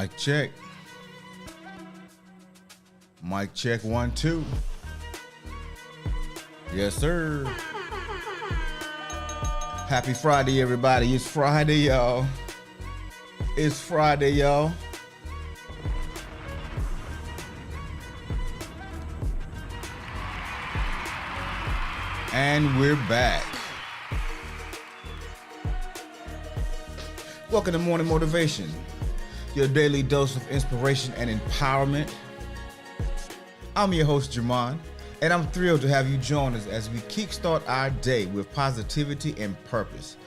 Mic check. Mic check 1 2. Yes, sir. Happy Friday, everybody. It's Friday, y'all. It's Friday, y'all. And we're back. Welcome to Morning Motivation, your daily dose of inspiration and empowerment. I'm your host, Jamon, and I'm thrilled to have you join us as we kickstart our day with positivity and purpose.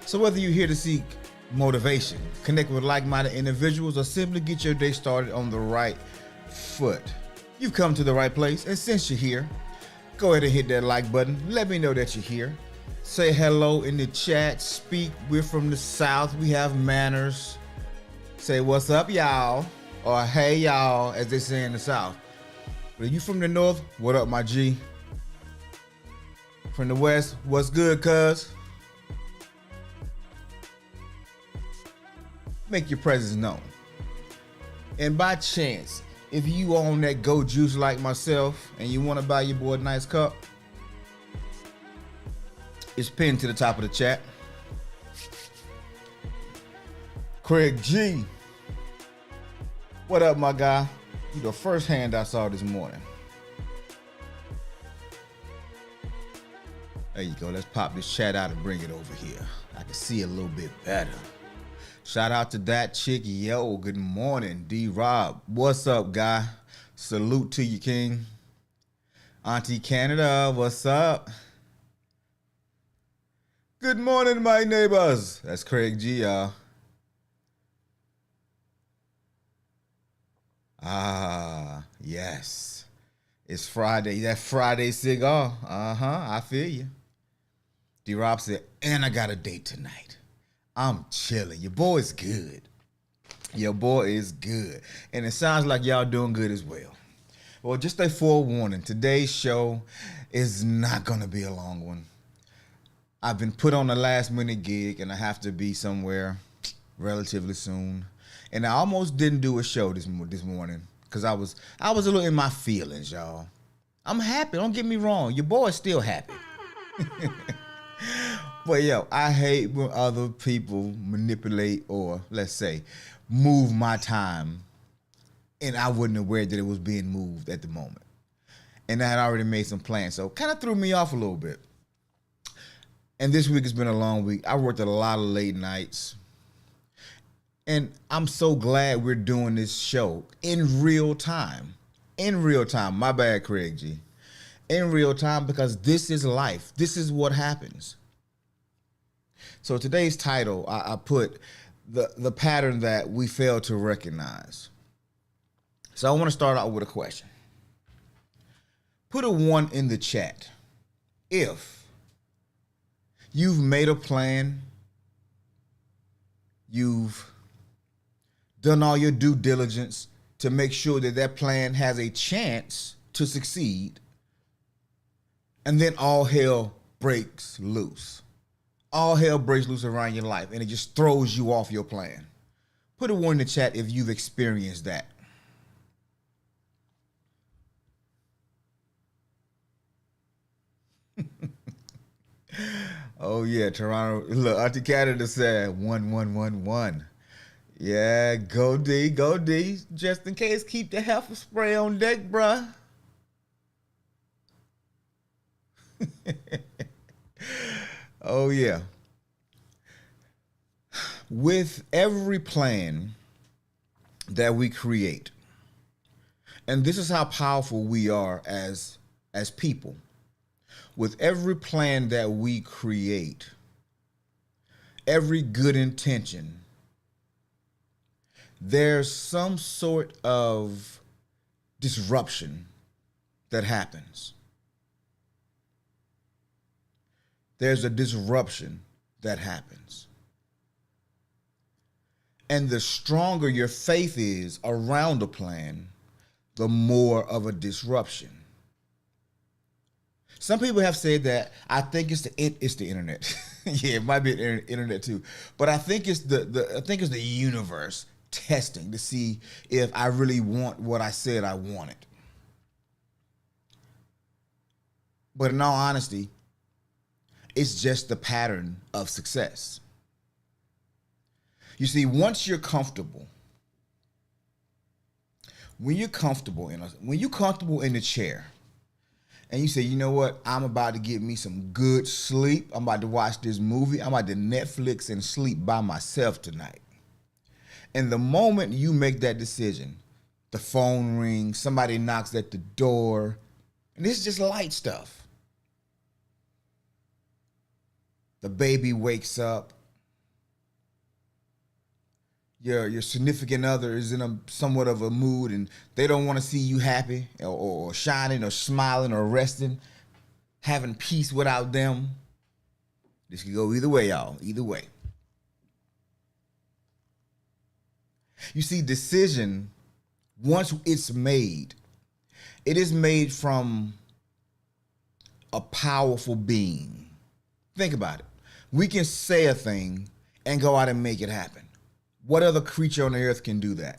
So whether you're here to seek motivation, connect with like-minded individuals, or simply get your day started on the right foot, you've come to the right place. And since you're here, go ahead and hit that like button. Let me know that you're here. Say hello in the chat. Speak. We're from the South. We have manners. Say what's up, y'all, or hey, y'all, as they say in the South. But if you from the North, what up, my G? From the West, what's good, cuz? Make your presence known. And by chance, if you on that go juice like myself and you want to buy your boy a nice cup, it's pinned to the top of the chat. Craig G, what up, my guy? You the first hand I saw this morning. There you go. Let's pop this chat out and bring it over here. I can see a little bit better. Shout out to that chick. Yo, good morning, D-Rob. What's up, guy? Salute to you, King. Auntie Canada, what's up? Good morning, my neighbors. That's Craig G, y'all. Ah, yes. It's Friday. That Friday cigar. I feel you. D-Rob said, and I got a date tonight. I'm chilling. Your boy is good. Your boy is good. And it sounds like y'all doing good as well. Well, just a forewarning. Today's show is not going to be a long one. I've been put on a last minute gig and I have to be somewhere relatively soon. And I almost didn't do a show this morning because I was a little in my feelings, y'all. I'm happy. Don't get me wrong. Your boy's still happy. But yo, I hate when other people manipulate or, let's say, move my time and I wasn't aware that it was being moved at the moment. And I had already made some plans, so kind of threw me off a little bit. And this week has been a long week. I worked a lot of late nights. And I'm so glad we're doing this show in real time. In real time. My bad, Craig G. In real time, because this is life. This is what happens. So today's title, I put the pattern that we fail to recognize. So I want to start out with a question. Put a 1 in the chat if you've made a plan, you've done all your due diligence to make sure that that plan has a chance to succeed, and then all hell breaks loose. All hell breaks loose around your life, and it just throws you off your plan. Put a 1 in the chat if you've experienced that. Oh yeah, Toronto. Look, Auntie Canada said 1. Yeah, go D, go D. Just in case, keep the heifer spray on deck, bruh. Oh yeah. With every plan that we create, and this is how powerful we are as people. With every plan that we create, every good intention, there's some sort of disruption that happens. There's a disruption that happens. And the stronger your faith is around a plan, the more of a disruption. Some people have said that I think it's the internet. Yeah, it might be the internet too, but I think it's the universe testing to see if I really want what I said I wanted. But in all honesty, it's just the pattern of success. You see, once you're comfortable, when you're comfortable in the chair, and you say, you know what, I'm about to get me some good sleep. I'm about to watch this movie. I'm about to Netflix and sleep by myself tonight. And the moment you make that decision, the phone rings, somebody knocks at the door, and this is just light stuff. The baby wakes up. Your significant other is in somewhat of a mood, and they don't want to see you happy or shining or smiling or resting, having peace without them. This could go either way, y'all. Either way. You see, decision, once it's made, it is made from a powerful being. Think about it. We can say a thing and go out and make it happen. What other creature on the earth can do that?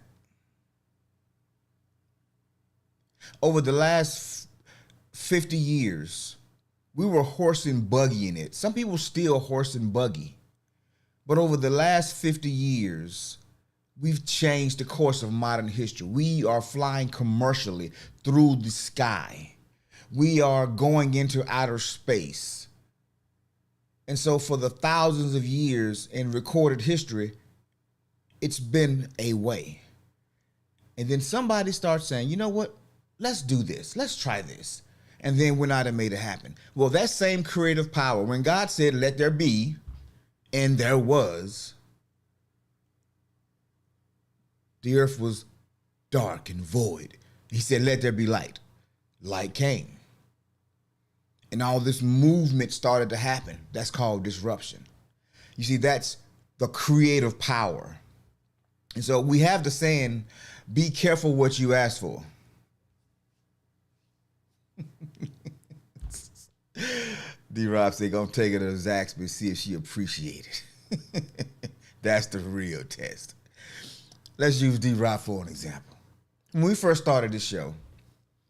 Over the last 50 years, we were horse and buggying it. Some people still horse and buggy. But over the last 50 years, we've changed the course of modern history. We are flying commercially through the sky. We are going into outer space. And so for the thousands of years in recorded history, it's been a way. And then somebody starts saying, you know what? Let's do this. Let's try this. And then went out and made it happen. Well, that same creative power, when God said, let there be, and there was, the earth was dark and void. He said, let there be light. Light came. And all this movement started to happen. That's called disruption. You see, that's the creative power. And so we have the saying, be careful what you ask for. D-Rob said, gonna take her to Zaxby's and see if she appreciate it. That's the real test. Let's use D-Rob for an example. When we first started this show,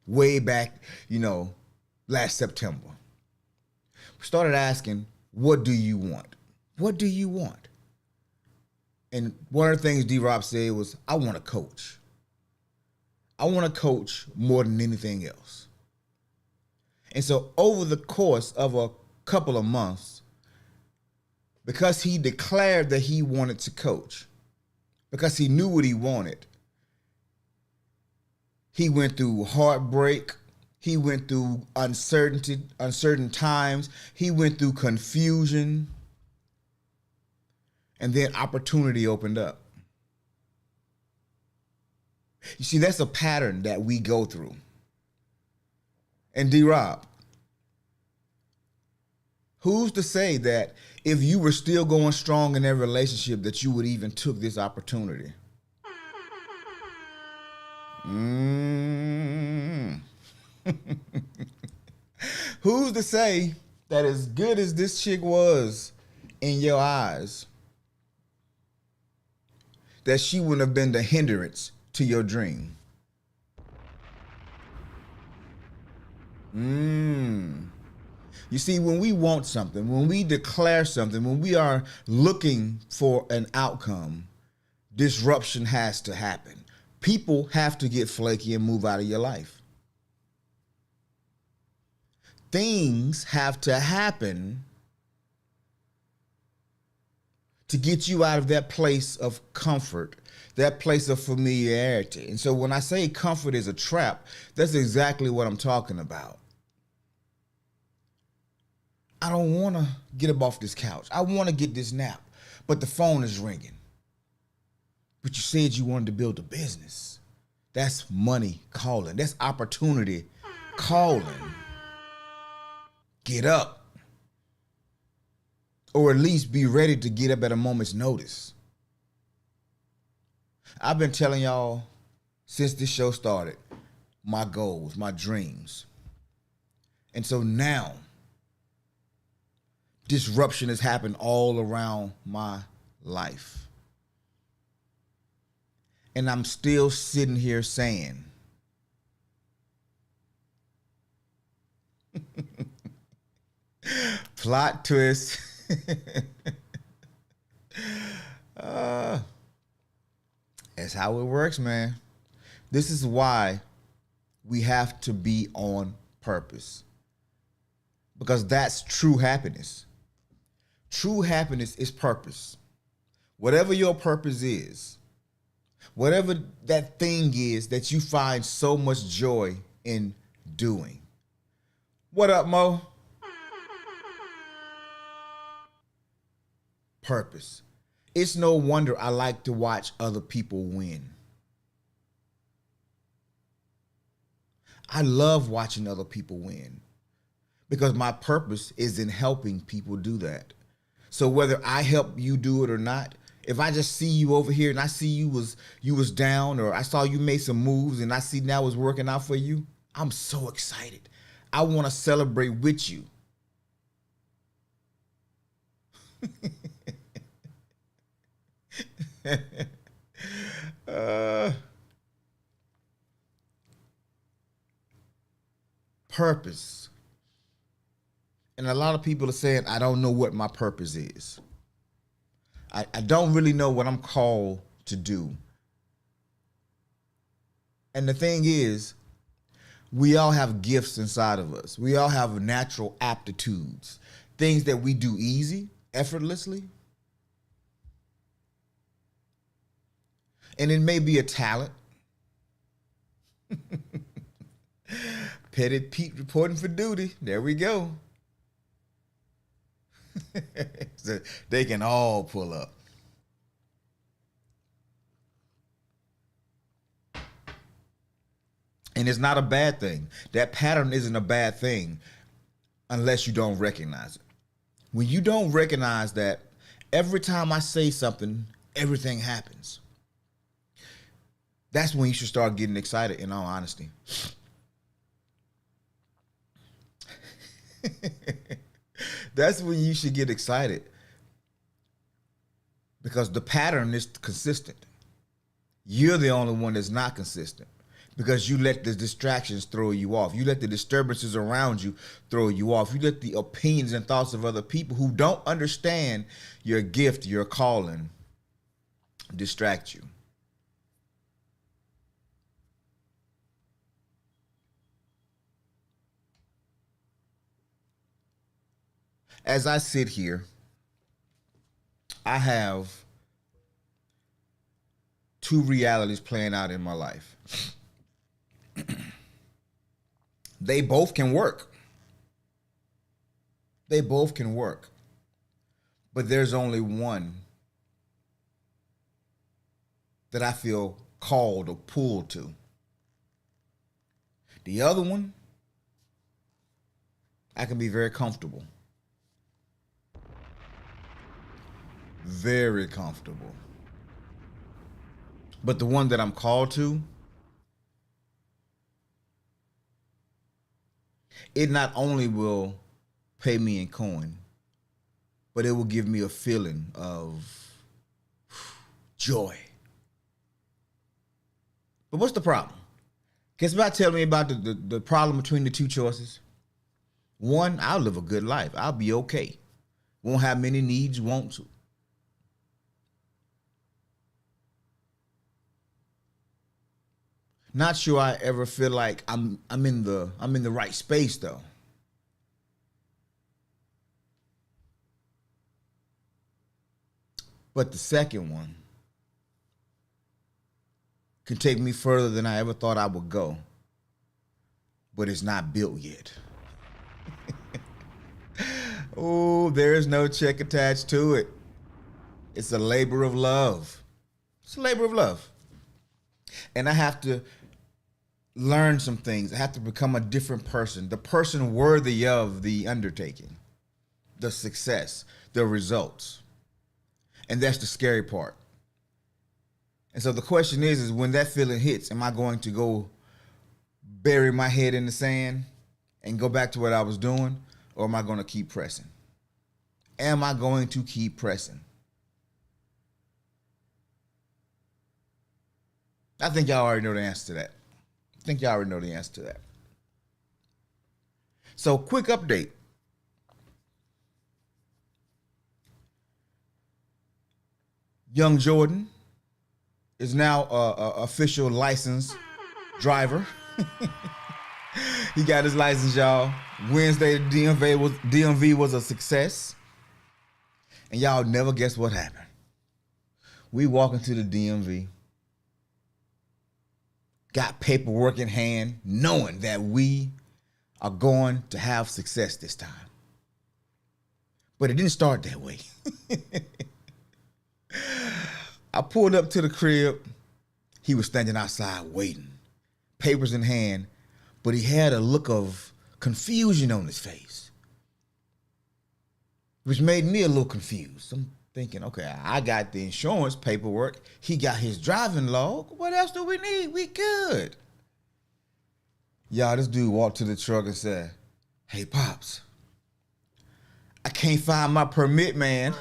way back, last September, we started asking, what do you want? What do you want? And one of the things D-Rob said was, I want to coach. I want to coach more than anything else. And so over the course of a couple of months, because he declared that he wanted to coach, because he knew what he wanted, he went through heartbreak. He went through uncertain times. He went through confusion. And then opportunity opened up. You see, that's a pattern that we go through. And D-Rob, who's to say that if you were still going strong in that relationship that you would even took this opportunity? Who's to say that as good as this chick was in your eyes, that she wouldn't have been the hindrance to your dream? You see, when we want something, when we declare something, when we are looking for an outcome, disruption has to happen. People have to get flaky and move out of your life. Things have to happen to get you out of that place of comfort, that place of familiarity. And so when I say comfort is a trap, that's exactly what I'm talking about. I don't want to get up off this couch. I want to get this nap, but the phone is ringing. But you said you wanted to build a business. That's money calling. That's opportunity calling. Get up. Or at least be ready to get up at a moment's notice. I've been telling y'all since this show started, my goals, my dreams. And so now, disruption has happened all around my life. And I'm still sitting here saying, plot twist. uh, that's how it works, man. This is why we have to be on purpose, because that's true happiness. True happiness is purpose. Whatever your purpose is, whatever that thing is that you find so much joy in doing. What up, Mo? Purpose. It's no wonder I like to watch other people win. I love watching other people win because my purpose is in helping people do that. So whether I help you do it or not, if I just see you over here and I see you was down, or I saw you made some moves and I see now it's working out for you, I'm so excited. I want to celebrate with you. Purpose. And a lot of people are saying, I don't know what my purpose is. I don't really know what I'm called to do. And the thing is, we all have gifts inside of us. We all have natural aptitudes, things that we do easy, effortlessly. And it may be a talent. Petty Pete reporting for duty. There we go. So they can all pull up. And it's not a bad thing. That pattern isn't a bad thing unless you don't recognize it. When you don't recognize that every time I say something, everything happens, that's when you should start getting excited, in all honesty. That's when you should get excited, because the pattern is consistent. You're the only one that's not consistent because you let the distractions throw you off. You let the disturbances around you throw you off. You let the opinions and thoughts of other people who don't understand your gift, your calling, distract you. As I sit here, I have two realities playing out in my life. They both can work. They both can work. But there's only one that I feel called or pulled to. The other one, I can be very comfortable. Very comfortable. But the one that I'm called to, it not only will pay me in coin, but it will give me a feeling of joy. But what's the problem? Can somebody tell me about the problem between the two choices? One, I'll live a good life. I'll be okay. Won't have many needs, won't. Not sure I ever feel like I'm in the right space though. But the second one can take me further than I ever thought I would go. But it's not built yet. Oh, there's no check attached to it. It's a labor of love. It's a labor of love. And I have to learn some things. I have to become a different person, the person worthy of the undertaking, the success, the results. And that's the scary part. And so the question is when that feeling hits, am I going to go bury my head in the sand and go back to what I was doing? Or am I going to keep pressing? Am I going to keep pressing? I think y'all already know the answer to that. I think y'all already know the answer to that. So, quick update. Young Jordan is now a official licensed driver. He got his license, y'all. Wednesday, the DMV was a success. And y'all never guess what happened. We walk into the DMV, got paperwork in hand, knowing that we are going to have success this time. But it didn't start that way. I pulled up to the crib. He was standing outside waiting, papers in hand, but he had a look of confusion on his face, which made me a little confused. I'm thinking, okay, I got the insurance paperwork. He got his driving log. What else do we need? We good. Y'all, this dude walked to the truck and said, "Hey, Pops, I can't find my permit, man."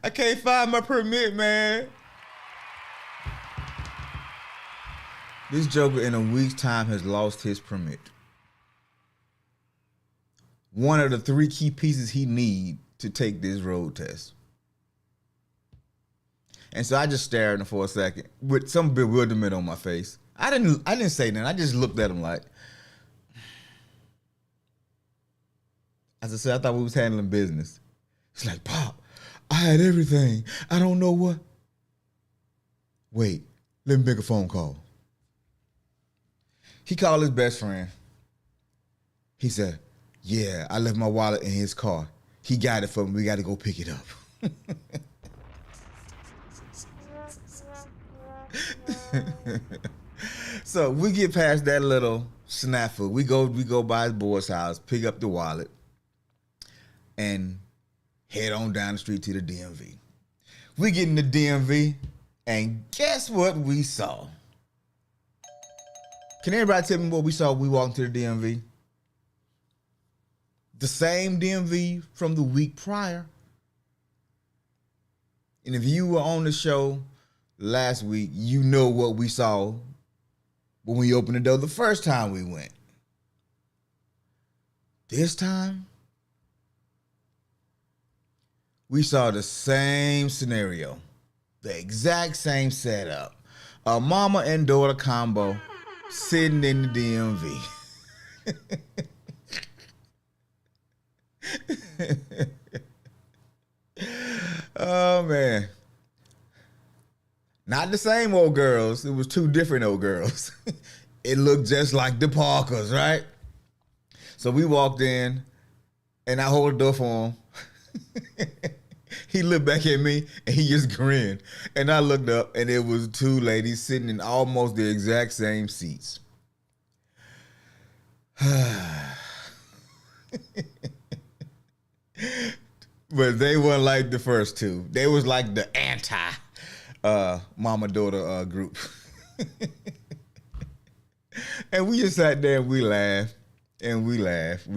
I can't find my permit, man. This joker in a week's time has lost his permit. One of the 3 key pieces he need to take this road test. And so I just stared at him for a second with some bewilderment on my face. I didn't say nothing. I just looked at him like, as I said, I thought we was handling business. It's like, "Pop, I had everything. I don't know what." Wait, let me make a phone call. He called his best friend. He said, "Yeah, I left my wallet in his car. He got it for me. We got to go pick it up." So we get past that little snafu. We go by his boy's house, pick up the wallet, and head on down the street to the DMV. We get in the DMV, and guess what we saw? Can everybody tell me what we saw when we walked into the DMV? The same DMV from the week prior. And if you were on the show last week, you know what we saw when we opened the door the first time we went. This time, we saw the same scenario, the exact same setup. A mama and daughter combo sitting in the DMV. Oh, man. Not the same old girls. It was 2 different old girls. It looked just like the Parkers, right? So we walked in, and I hold the door for him. He looked back at me, and he just grinned. And I looked up, and it was 2 ladies sitting in almost the exact same seats. But they weren't like the first 2. They was like the anti mama-daughter group. And we just sat there and we laughed. And we laughed.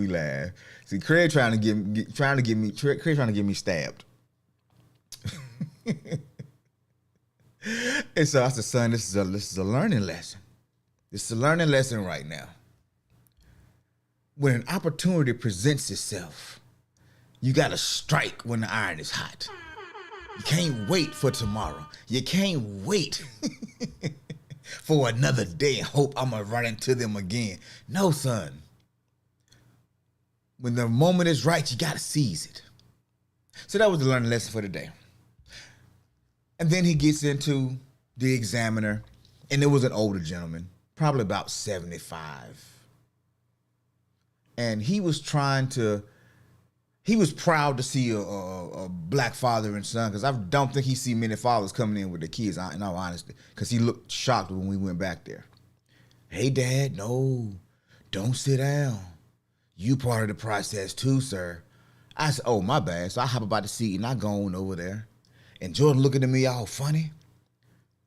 See, Craig trying to get me stabbed. And so I said, "Son, this is a learning lesson. This is a learning lesson right now. When an opportunity presents itself, you gotta strike when the iron is hot. You can't wait for tomorrow. You can't wait for another day and hope I'm gonna run into them again. No, son. When the moment is right, you gotta seize it." So that was the learning lesson for today. And then he gets into the examiner, and it was an older gentleman, probably about 75. And he was proud to see a black father and son, because I don't think he see many fathers coming in with their kids, in all honesty, because he looked shocked when we went back there. "Hey, Dad, no, don't sit down. You part of the process too, sir." I said, "Oh, my bad." So I hop about the seat and I go on over there. And Jordan looking at me all funny.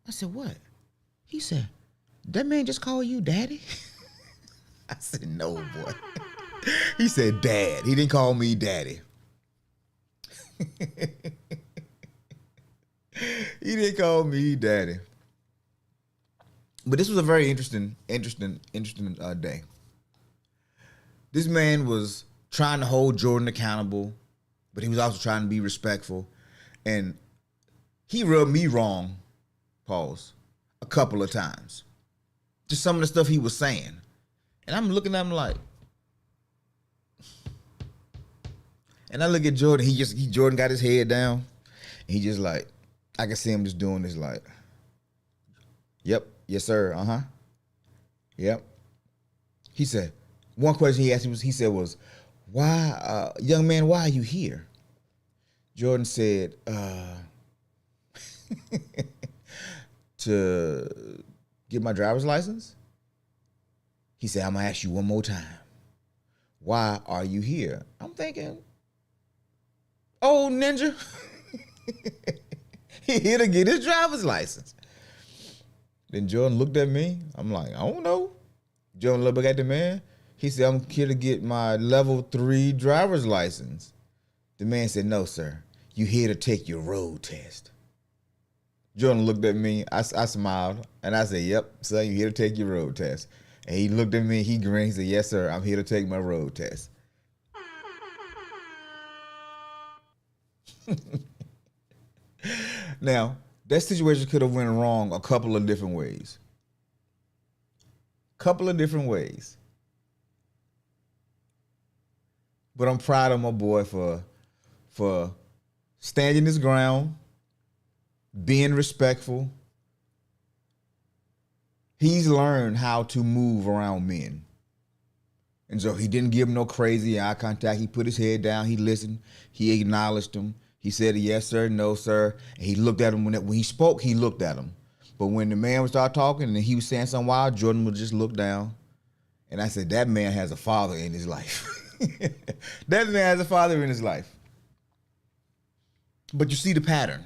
I said, "What?" He said, "That man just called you daddy?" I said, "No, boy." He said, "Dad." He didn't call me daddy. He didn't call me daddy. But this was a very interesting day. This man was trying to hold Jordan accountable, but he was also trying to be respectful. And he rubbed me wrong, pause, a couple of times. Just some of the stuff he was saying. And I'm looking at him like, and I look at Jordan, Jordan got his head down. And he just like, I can see him just doing this like, yep, yes sir, yep. He said, one question he asked me was, why, young man, why are you here? Jordan said, to get my driver's license. He said, I'm gonna ask you one more time. Why are you here? I'm thinking, oh, ninja. He here to get his driver's license. Then Jordan looked at me. I'm like, I don't know. Jordan looked back at the man. He said, I'm here to get my level 3 driver's license. The man said, no, sir. You here to take your road test. Jordan looked at me. I smiled. And I said, yep, son, you here to take your road test. And he looked at me. He grinned. He said, yes, sir. I'm here to take my road test. Now, that situation could have went wrong a couple of different ways. But I'm proud of my boy for standing his ground, being respectful. He's learned how to move around men. And so he didn't give him no crazy eye contact. He put his head down. He listened. He acknowledged him. He said, yes, sir, no, sir. And he looked at him. When he spoke, he looked at him. But when the man would start talking and he was saying something wild, Jordan would just look down. And I said, that man has a father in his life. That man has a father in his life. But you see the pattern.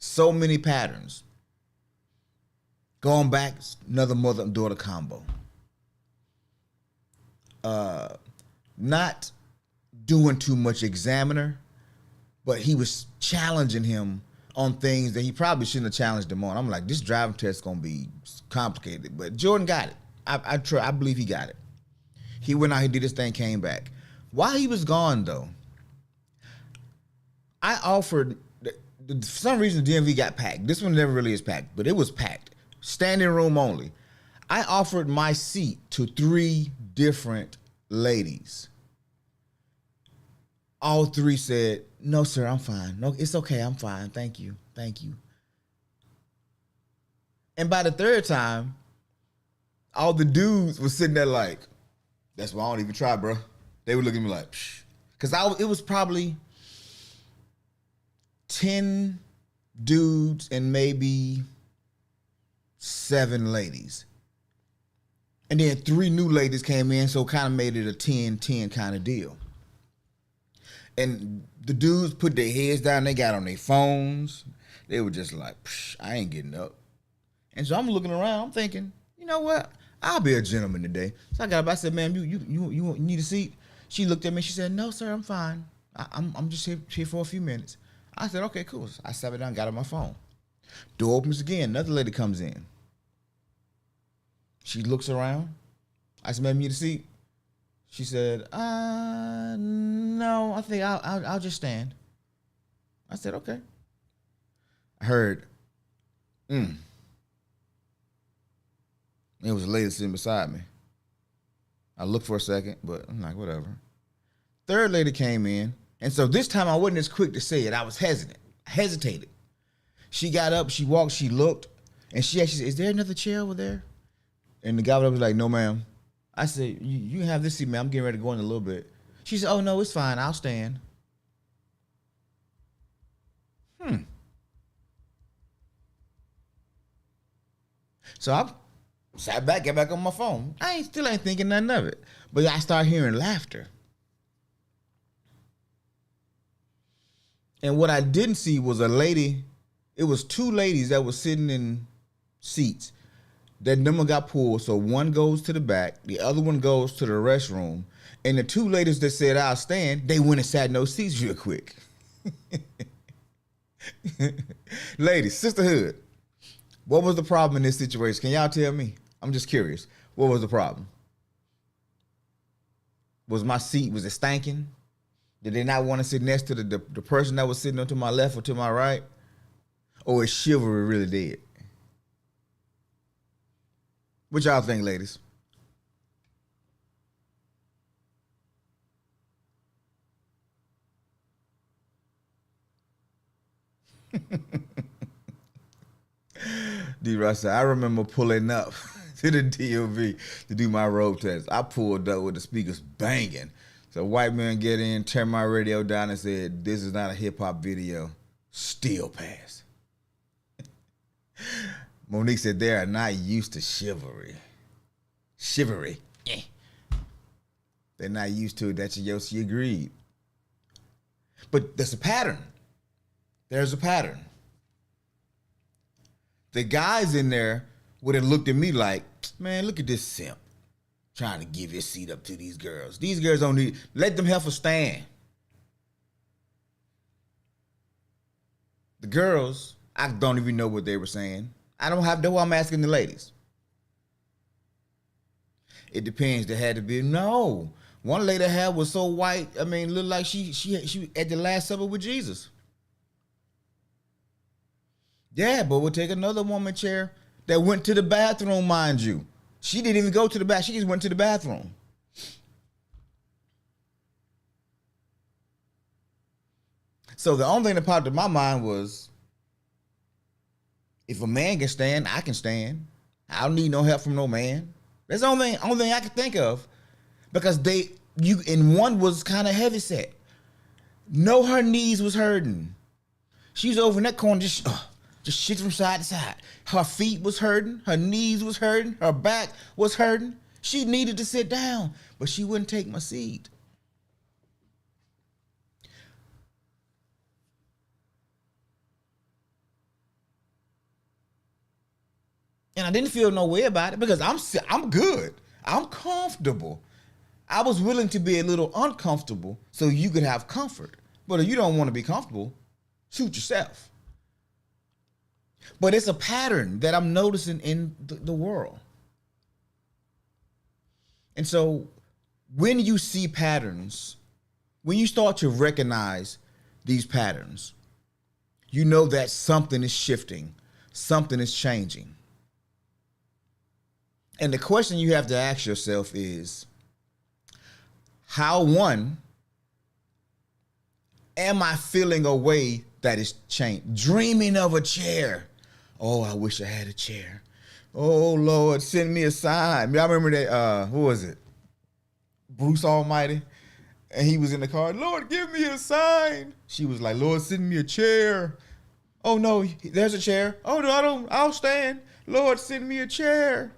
So many patterns. Going back, another mother and daughter combo. Not doing too much examiner, but he was challenging him on things that he probably shouldn't have challenged him on. I'm like, this driving test is gonna be complicated, but Jordan got it. I believe he got it. He went out, he did his thing, came back. While he was gone though, I offered, for some reason DMV got packed. This one never really is packed, but it was packed. Standing room only. I offered my seat to 3 different ladies. All 3 said, no, sir, I'm fine. No, it's okay, I'm fine. Thank you. And by the 3rd time, all the dudes was sitting there like, that's why I don't even try, bro. They would look at me like, psh. Because it was probably 10 dudes and maybe 7 ladies. And then 3 new ladies came in, so kind of made it a 10-10 kind of deal. And the dudes put their heads down, they got on their phones. They were just like, psh, I ain't getting up. And so I'm looking around, I'm thinking, you know what? I'll be a gentleman today. So I got up, I said, ma'am, you need a seat? She looked at me, she said, no, sir, I'm fine. I'm just here for a few minutes. I said, okay, cool. So I sat down, got on my phone. Door opens again, another lady comes in. She looks around. I said, ma'am, you need a seat? She said, no, I think I'll just stand. I said, okay. I heard, It was a lady sitting beside me. I looked for a second, but I'm like, whatever. 3rd lady came in, and so this time I wasn't as quick to say it. I was hesitated. She got up, she walked, she looked, and she actually said, is there another chair over there? And the guy was like, no, ma'am. I said, you can have this seat, ma'am. I'm getting ready to go in a little bit. She said, oh, no, it's fine. I'll stand. So I sat back, got back on my phone. I still ain't thinking nothing of it. But I started hearing laughter. And what I didn't see was a lady. It was 2 ladies that were sitting in seats. That number got pulled, so one goes to the back, the other one goes to the restroom, and the 2 ladies that said I'll stand, they went and sat in those seats real quick. Ladies, sisterhood. What was the problem in this situation? Can y'all tell me? I'm just curious. What was the problem? Was my seat, was it stanking? Did they not want to sit next to the person that was sitting to my left or to my right? Or is chivalry really dead? What y'all think, ladies? D. Russell, I remember pulling up to the DOV to do my road test. I pulled up with the speakers banging. So a white man get in, turned my radio down and said, "This is not a hip hop video." Still pass. Monique said they are not used to chivalry. Chivalry. They're not used to it. That's Yossi agreed. But there's a pattern. There's a pattern. The guys in there would have looked at me like, man, look at this simp trying to give his seat up to these girls. These girls don't need, let them heifers stand. The girls, I don't even know what they were saying. I don't have, no, I'm asking the ladies. It depends. There had to be, no. One lady hair was so white, I mean, looked like she at the Last Supper with Jesus. Yeah, but we'll take another woman chair that went to the bathroom, mind you. She didn't even go to the bath. She just went to the bathroom. So the only thing that popped in my mind was, if a man can stand, I can stand. I don't need no help from no man. That's the only thing I could think of. Because and one was kind of heavy set. No, her knees was hurting. She's over in that corner just shit from side to side. Her feet was hurting. Her knees was hurting. Her back was hurting. She needed to sit down, but she wouldn't take my seat. And I didn't feel no way about it because I'm good. I'm comfortable. I was willing to be a little uncomfortable so you could have comfort. But if you don't want to be comfortable, suit yourself. But it's a pattern that I'm noticing in the world. And so when you see patterns, when you start to recognize these patterns, you know that something is shifting, something is changing. And the question you have to ask yourself is, how, one, am I feeling a way that is changed? Dreaming of a chair. Oh, I wish I had a chair. Oh, Lord, send me a sign. I remember that, who was it? Bruce Almighty. And he was in the car, Lord, give me a sign. She was like, Lord, send me a chair. Oh, no, there's a chair. Oh, no, I'll stand. Lord, send me a chair.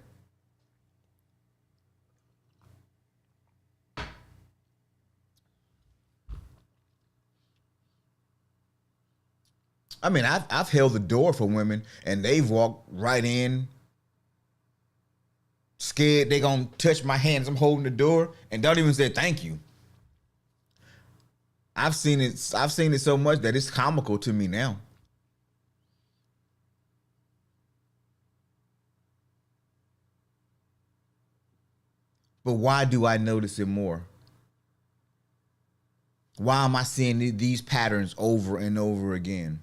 I mean, I've held the door for women and they've walked right in, scared they gonna touch my hands. I'm holding the door and don't even say thank you. I've seen it so much that it's comical to me now. But why do I notice it more? Why am I seeing these patterns over and over again?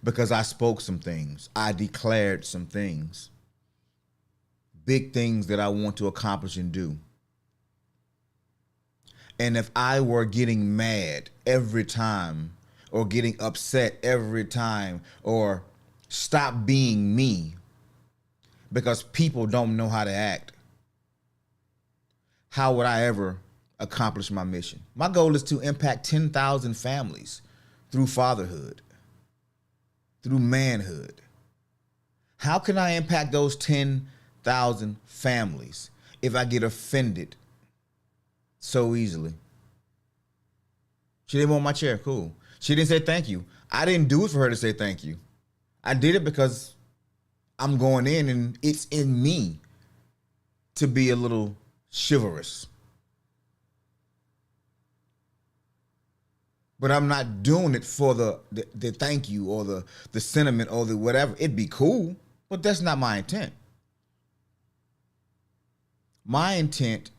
Because I spoke some things. I declared some things. Big things that I want to accomplish and do. And if I were getting mad every time, or getting upset every time, or stop being me because people don't know how to act, how would I ever accomplish my mission? My goal is to impact 10,000 families through fatherhood, through manhood. How can I impact those 10,000 families if I get offended so easily? She didn't want my chair, cool. She didn't say thank you. I didn't do it for her to say thank you. I did it because I'm going in and it's in me to be a little chivalrous. But I'm not doing it for the thank you or the sentiment or the whatever. It'd be cool, but that's not my intent. My intent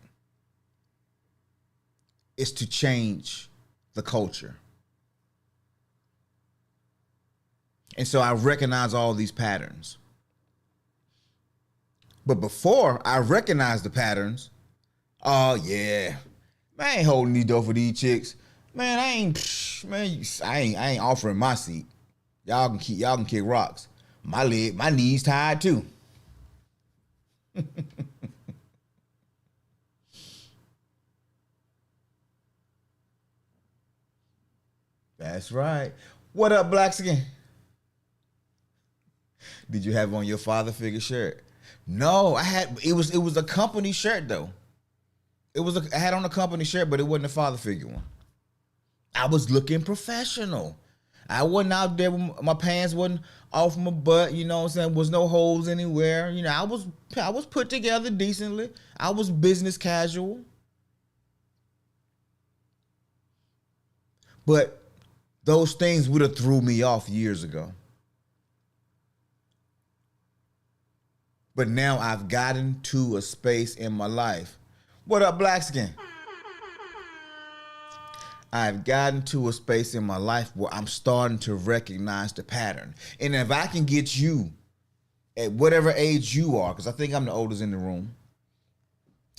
is to change the culture. And so I recognize all these patterns. But before I recognize the patterns, oh yeah, man, I ain't holding these door for these chicks. Man, I ain't offering my seat. Y'all can kick rocks. My knees tied too. That's right. What up, Blackskin? Did you have on your father figure shirt? No, it was a company shirt though. I had on a company shirt, but it wasn't a father figure one. I was looking professional. I wasn't out there with my pants wasn't off my butt, you know what I'm saying? Was no holes anywhere. You know, I was put together decently. I was business casual. But those things would have threw me off years ago. But now I've gotten to a space in my life. What up, Blackskin? I've gotten to a space in my life where I'm starting to recognize the pattern. And if I can get you at whatever age you are, because I think I'm the oldest in the room,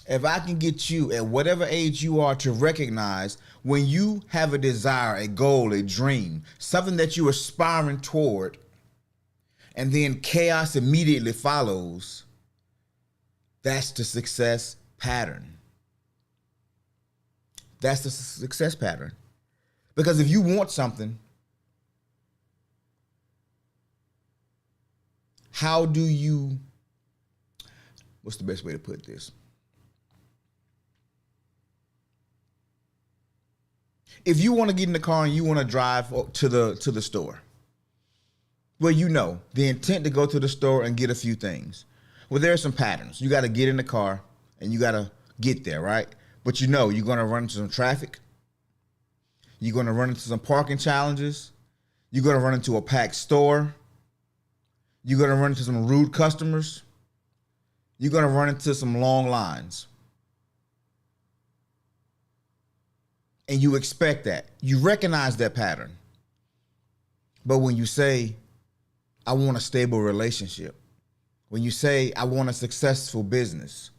if I can get you at whatever age you are to recognize when you have a desire, a goal, a dream, something that you're aspiring toward, and then chaos immediately follows, that's the success pattern. That's the success pattern. Because if you want something, what's the best way to put this? If you want to get in the car and you want to drive to the store, well, you know, the intent to go to the store and get a few things. Well, there are some patterns. You got to get in the car and you got to get there, right? But you know, you're going to run into some traffic. You're going to run into some parking challenges. You're going to run into a packed store. You're going to run into some rude customers. You're going to run into some long lines. And you expect that. You recognize that pattern. But when you say, I want a stable relationship, when you say, I want a successful business,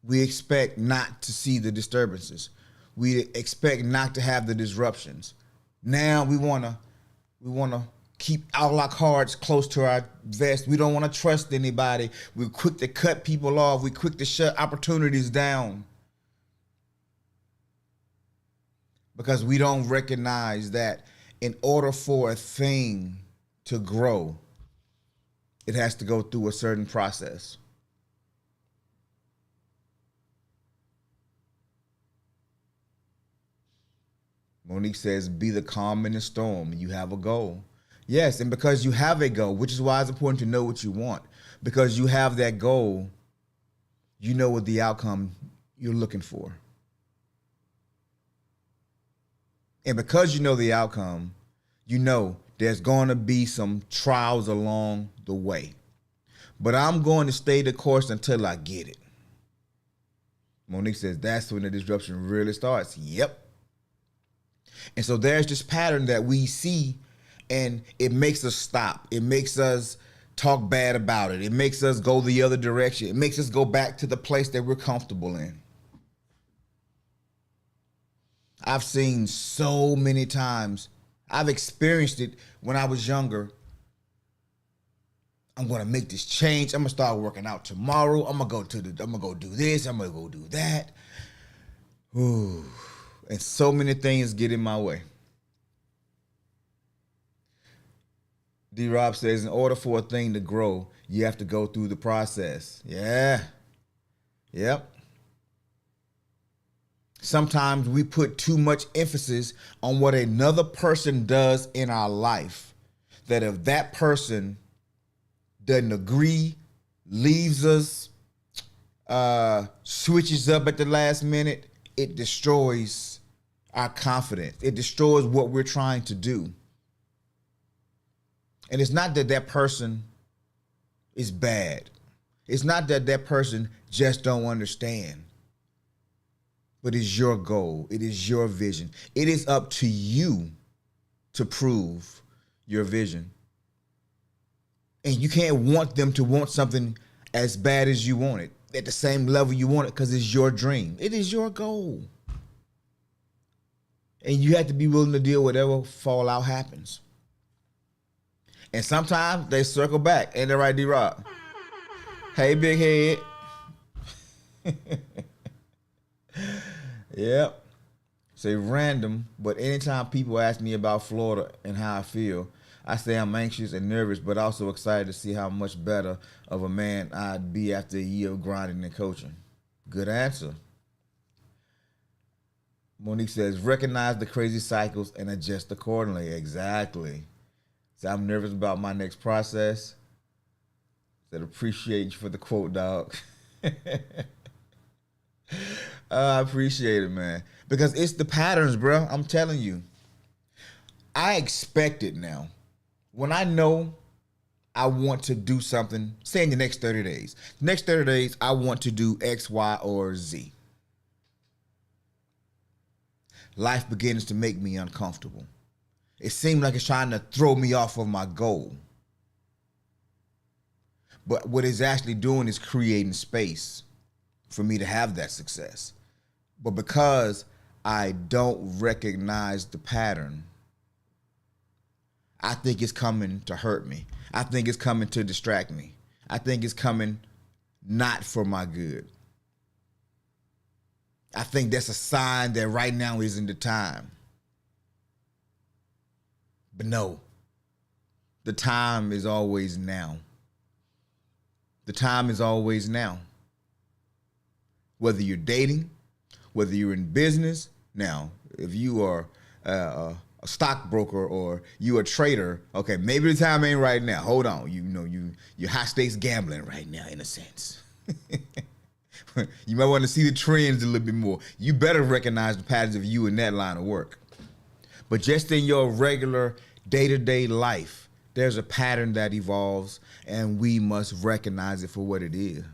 we expect not to see the disturbances. We expect not to have the disruptions. Now we want to keep all our cards close to our vest. We don't want to trust anybody. We're quick to cut people off. We're quick to shut opportunities down. Because we don't recognize that in order for a thing to grow, it has to go through a certain process. Monique says, be the calm in the storm. You have a goal. Yes, and because you have a goal, which is why it's important to know what you want. Because you have that goal, you know what the outcome you're looking for. And because you know the outcome, you know there's going to be some trials along the way. But I'm going to stay the course until I get it. Monique says, that's when the disruption really starts. Yep. And so there's this pattern that we see, and it makes us stop. It makes us talk bad about it. It makes us go the other direction. It makes us go back to the place that we're comfortable in. I've seen so many times. I've experienced it when I was younger. I'm gonna make this change. I'm gonna start working out tomorrow. I'm gonna go do this. I'm gonna go do that. Ooh. And so many things get in my way. D. Rob says, in order for a thing to grow, you have to go through the process. Yeah. Yep. Sometimes we put too much emphasis on what another person does in our life, that if that person doesn't agree, leaves us, switches up at the last minute, it destroys our confidence. It destroys what we're trying to do. And it's not that that person is bad. It's not that that person just don't understand. But it's your goal. It is your vision. It is up to you to prove your vision. And you can't want them to want something as bad as you want it, at the same level you want it, because it's your dream. It is your goal. And you have to be willing to deal with whatever fallout happens. And sometimes they circle back. Ain't that right, D-Rock? Hey, big head. Yep. Say random, but anytime people ask me about Florida and how I feel, I say I'm anxious and nervous, but also excited to see how much better of a man I'd be after a year of grinding and coaching. Good answer. Monique says, recognize the crazy cycles and adjust accordingly. Exactly. So I'm nervous about my next process. Said, appreciate you for the quote, dog. I appreciate it, man. Because it's the patterns, bro. I'm telling you. I expect it now. When I know I want to do something, say in the next 30 days. Next 30 days, I want to do X, Y, or Z. Life begins to make me uncomfortable. It seems like it's trying to throw me off of my goal. But what it's actually doing is creating space for me to have that success. But because I don't recognize the pattern, I think it's coming to hurt me. I think it's coming to distract me. I think it's coming not for my good. I think that's a sign that right now isn't the time. But no, the time is always now. The time is always now. Whether you're dating, whether you're in business. Now, if you are a stockbroker or you a trader, okay, maybe the time ain't right now. Hold on, you're high stakes gambling right now in a sense. You might want to see the trends a little bit more. You better recognize the patterns of you in that line of work. But just in your regular day-to-day life, there's a pattern that evolves, and we must recognize it for what it is.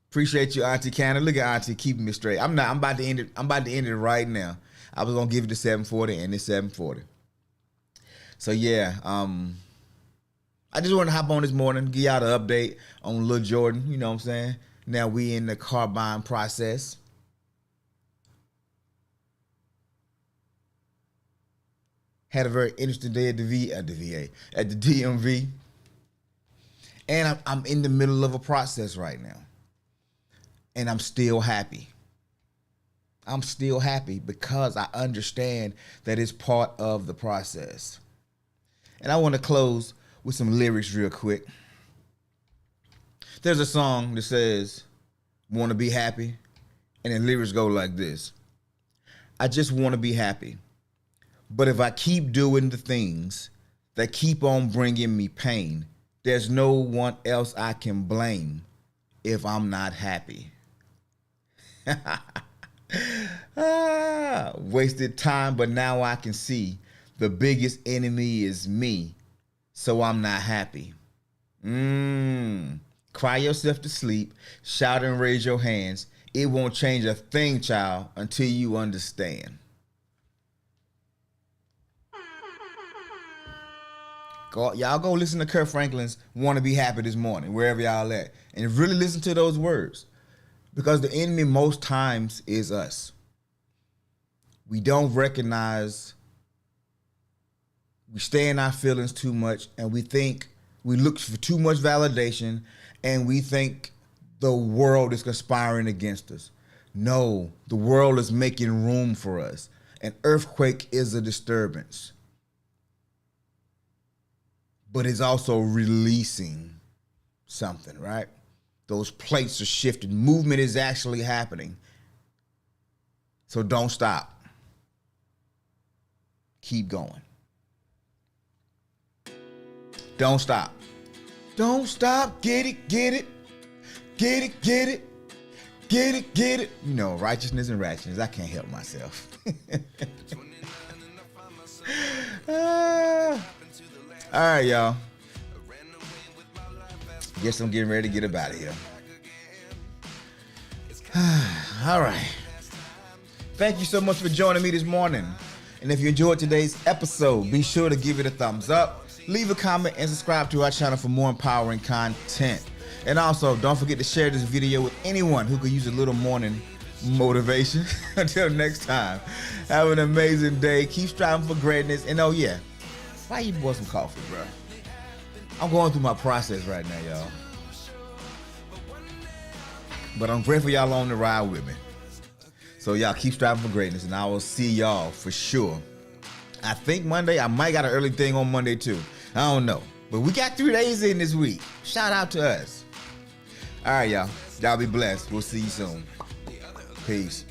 Appreciate you, Auntie Cannon. Look at Auntie keeping me straight. I'm about to end it. I'm about to end it right now. I was gonna give it to 740, and it's 740. So yeah, I just want to hop on this morning, give y'all the update on Lil Jordan. You know what I'm saying? Now we in the car buying process. Had a very interesting day at the DMV, and I'm in the middle of a process right now, and I'm still happy. I'm still happy because I understand that it's part of the process. And I want to close with some lyrics real quick. There's a song that says, "Want to be happy," and the lyrics go like this: I just want to be happy. But if I keep doing the things that keep on bringing me pain, there's no one else I can blame if I'm not happy. Wasted time, but now I can see the biggest enemy is me, so I'm not happy. Cry yourself to sleep, shout and raise your hands. It won't change a thing, child, until you understand. Y'all go listen to Kurt Franklin's "Want to Be Happy" this morning, wherever y'all at, and really listen to those words, because the enemy most times is us. We don't recognize, we stay in our feelings too much, and we look for too much validation, and we think the world is conspiring against us. No, the world is making room for us. An earthquake is a disturbance, but it's also releasing something, right? Those plates are shifting. Movement is actually happening. So don't stop. Keep going. Don't stop. Don't stop. Get it, get it. Get it, get it. Get it, get it. You know, righteousness and ratchetness. I can't help myself. All right, y'all. Guess I'm getting ready to get up out of here. All right. Thank you so much for joining me this morning. And if you enjoyed today's episode, be sure to give it a thumbs up, leave a comment, and subscribe to our channel for more empowering content. And also, don't forget to share this video with anyone who could use a little morning motivation. Until next time, have an amazing day. Keep striving for greatness. And oh yeah, buy you boy some coffee, bro. I'm going through my process right now, y'all. But I'm grateful y'all on the ride with me. So y'all keep striving for greatness, and I will see y'all for sure. I think Monday, I might got an early thing on Monday too. I don't know. But we got 3 days in this week. Shout out to us. All right, y'all. Y'all be blessed. We'll see you soon. Peace.